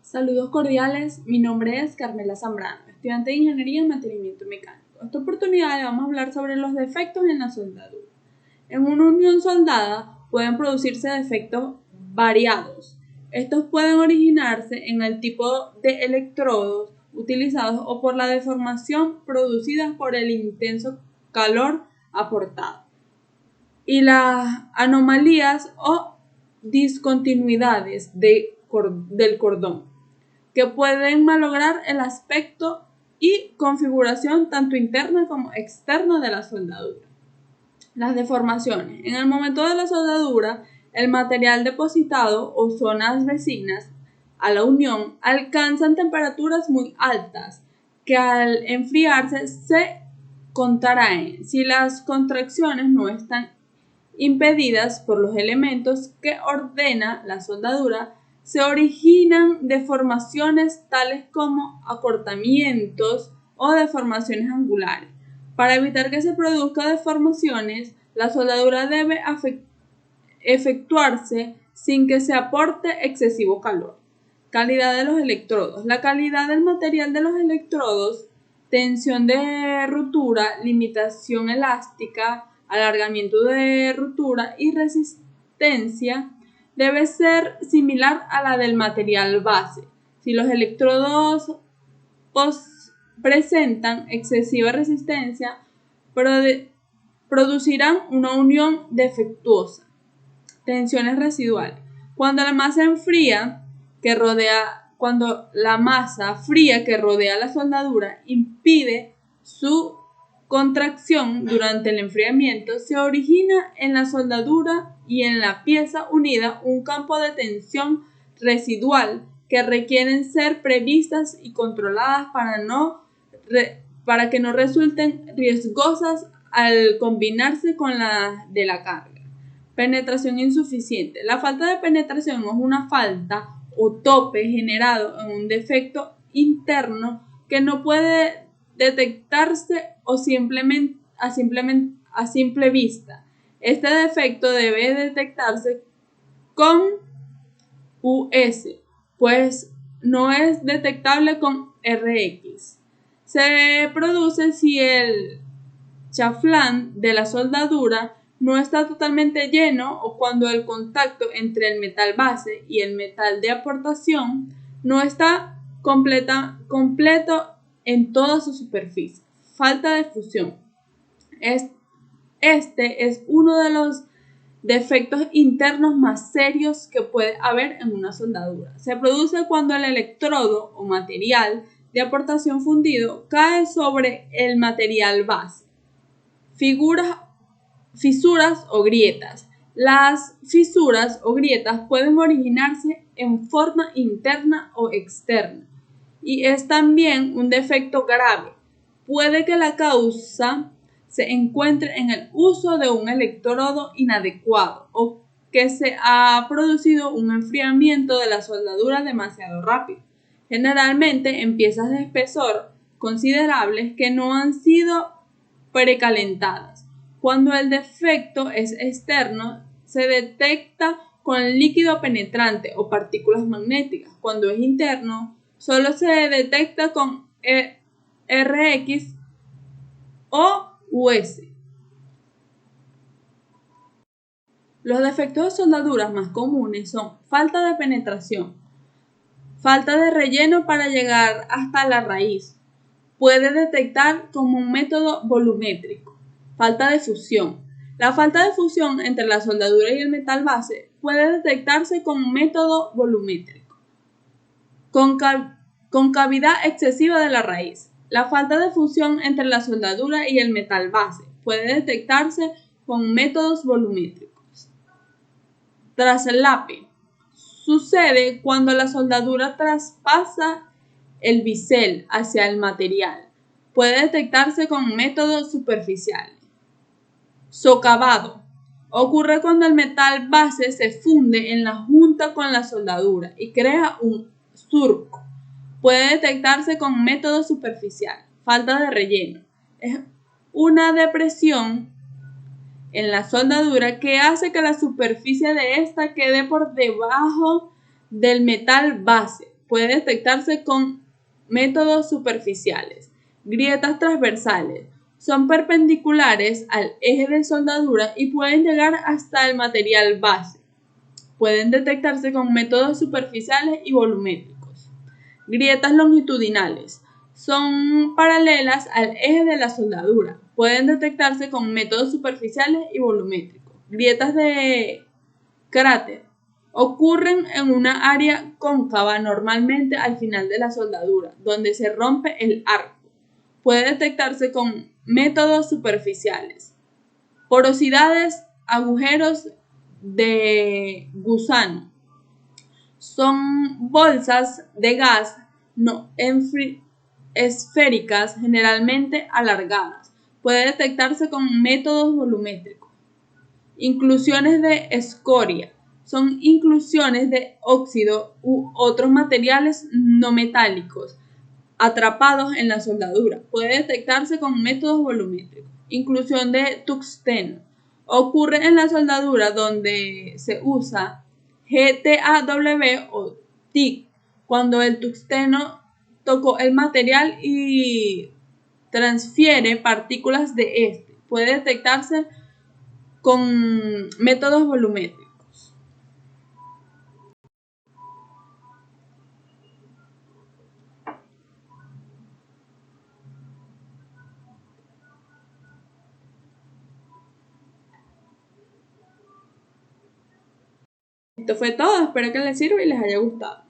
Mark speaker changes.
Speaker 1: Saludos cordiales, mi nombre es Carmela Zambrano, estudiante de Ingeniería en Mantenimiento Mecánico. En esta oportunidad vamos a hablar sobre los defectos en la soldadura. En una unión soldada pueden producirse defectos variados. Estos pueden originarse en el tipo de electrodos utilizados o por la deformación producida por el intenso calor aportado y las anomalías o discontinuidades del cordón, que pueden malograr el aspecto y configuración tanto interna como externa de la soldadura. Las deformaciones. En el momento de la soldadura, el material depositado o zonas vecinas a la unión alcanzan temperaturas muy altas que al enfriarse se contraen si las contracciones no están impedidas por los elementos que ordena la soldadura. Se originan deformaciones tales como acortamientos o deformaciones angulares. Para evitar que se produzcan deformaciones, la soldadura debe efectuarse sin que se aporte excesivo calor. Calidad de los electrodos. La calidad del material de los electrodos, tensión de ruptura, limitación elástica, alargamiento de ruptura y resistencia debe ser similar a la del material base. Si los electrodos presentan excesiva resistencia, producirán una unión defectuosa. Tensiones residuales. Cuando la masa fría que rodea la soldadura impide su contracción durante el enfriamiento, se origina en la soldadura y en la pieza unida un campo de tensión residual que requieren ser previstas y controladas para que no resulten riesgosas al combinarse con la de la carga. Penetración insuficiente. La falta de penetración es una falta o tope generado en un defecto interno que no puede detectarse a simple vista. Este defecto debe detectarse con US, pues no es detectable con RX. Se produce si el chaflán de la soldadura no está totalmente lleno o cuando el contacto entre el metal base y el metal de aportación no está completo en toda su superficie. Falta de fusión. Este es uno de los defectos internos más serios que puede haber en una soldadura. Se produce cuando el electrodo o material de aportación fundido cae sobre el material base. Fisuras o grietas. Las fisuras o grietas pueden originarse en forma interna o externa y es también un defecto grave. Puede que la causa se encuentre en el uso de un electrodo inadecuado o que se ha producido un enfriamiento de la soldadura demasiado rápido, generalmente en piezas de espesor considerables que no han sido precalentadas. Cuando el defecto es externo, se detecta con líquido penetrante o partículas magnéticas. Cuando es interno, solo se detecta con RX o US. Los defectos de soldaduras más comunes son falta de penetración, falta de relleno para llegar hasta la raíz. Puede detectar como un método volumétrico. Falta de fusión. La falta de fusión entre la soldadura y el metal base puede detectarse con un método volumétrico. Concavidad excesiva de la raíz. La falta de fusión entre la soldadura y el metal base puede detectarse con métodos volumétricos. Traslape. Sucede cuando la soldadura traspasa el bisel hacia el material. Puede detectarse con métodos superficiales. Socavado. Ocurre cuando el metal base se funde en la junta con la soldadura y crea un surco. Puede detectarse con método superficial. Falta de relleno. Es una depresión en la soldadura que hace que la superficie de esta quede por debajo del metal base. puede detectarse con métodos superficiales. Grietas transversales son perpendiculares al eje de soldadura y pueden llegar hasta el material base. Pueden detectarse con métodos superficiales y volumétricos. Grietas longitudinales son paralelas al eje de la soldadura. Pueden detectarse con métodos superficiales y volumétricos. Grietas de cráter ocurren en una área cóncava, normalmente al final de la soldadura, donde se rompe el arco. Puede detectarse con métodos superficiales. Porosidades, agujeros de gusano. Son bolsas de gas no esféricas, generalmente alargadas. Puede detectarse con métodos volumétricos. Inclusiones de escoria. Son inclusiones de óxido u otros materiales no metálicos atrapados en la soldadura. Puede detectarse con métodos volumétricos. Inclusión de tungsteno. Ocurre en la soldadura donde se usa GTAW o TIC, cuando el tungsteno tocó el material y transfiere partículas de este. Puede detectarse con métodos volumétricos. Esto fue todo, espero que les sirva y les haya gustado.